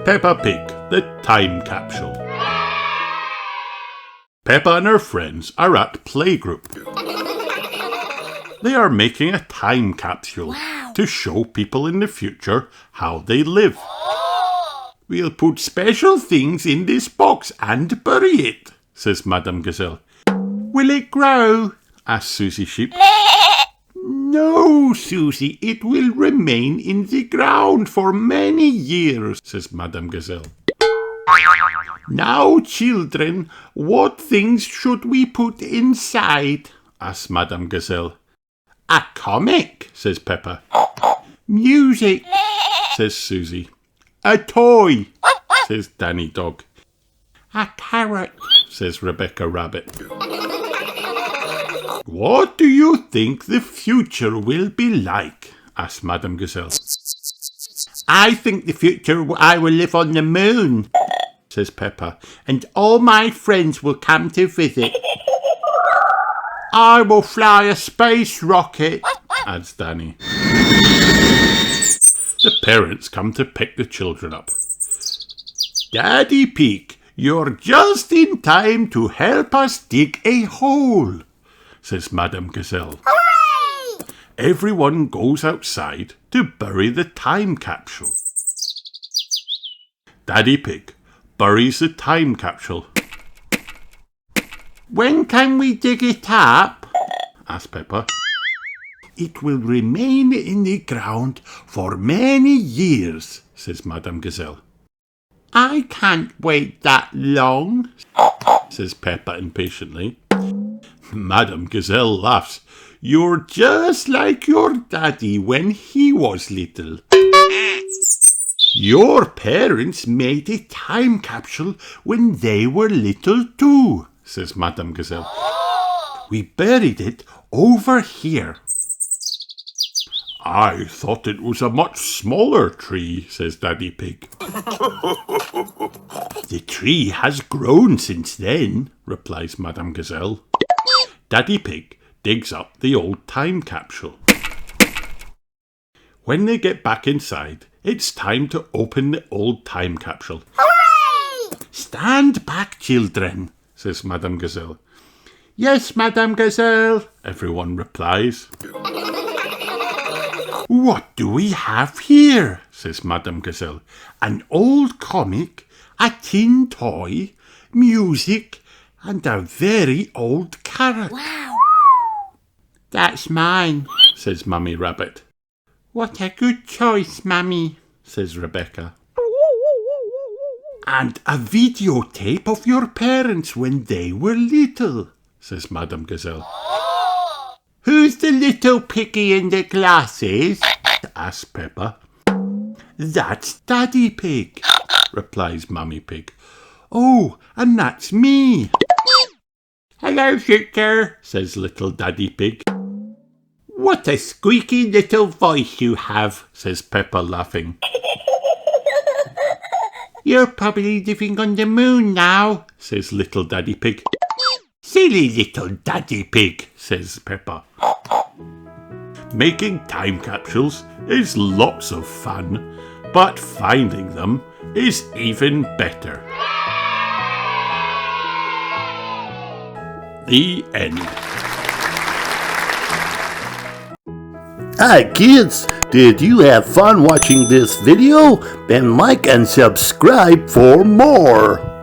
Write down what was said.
Peppa Pig, the Time Capsule. Peppa and her friends are at playgroup. They are making a time capsule to show people in the future how they live. We'll put special things in this box and bury it, says Madame Gazelle. Will it grow? asks Susie Sheep. No, Susie, it will remain in the ground for many years, says Madame Gazelle. Now, children, what things should we put inside? asks Madame Gazelle. A comic, says Peppa. Music, says Susie. A toy, says Danny Dog. A carrot, says Rebecca Rabbit. What do you think the future will be like? asked Madame Gazelle. I think the future I will live on the moon, says Peppa, and all my friends will come to visit. I will fly a space rocket, adds Danny. The parents come to pick the children up. Daddy Pig, you're just in time to help us dig a hole, says Madame Gazelle. Hooray! Everyone goes outside to bury the time capsule. Daddy Pig buries the time capsule. When can we dig it up? asks Peppa. It will remain in the ground for many years, says Madame Gazelle. I can't wait that long, says Peppa impatiently. Madame Gazelle laughs. You're just like your daddy when he was little. Your parents made a time capsule when they were little too, says Madame Gazelle. We buried it over here. I thought it was a much smaller tree, says Daddy Pig. The tree has grown since then, replies Madame Gazelle. Daddy Pig digs up the old time capsule. When they get back inside, it's time to open the old time capsule. Hooray! Stand back, children, says Madame Gazelle. Yes, Madame Gazelle, everyone replies. What do we have here? says Madame Gazelle. An old comic, a tin toy, music, and a very old carrot. Wow! That's mine, says Mummy Rabbit. What a good choice, Mummy, says Rebecca. And a videotape of your parents when they were little, says Madame Gazelle. Who's the little piggy in the glasses? asks Peppa. That's Daddy Pig, replies Mummy Pig. Oh, and that's me. Hello, future, says little Daddy Pig. What a squeaky little voice you have, says Peppa, laughing. You're probably living on the moon now, says little Daddy Pig. Silly little Daddy Pig, says Peppa. Making time capsules is lots of fun, but finding them is even better. The end. Hi kids, did you have fun watching this video? Then like and subscribe for more.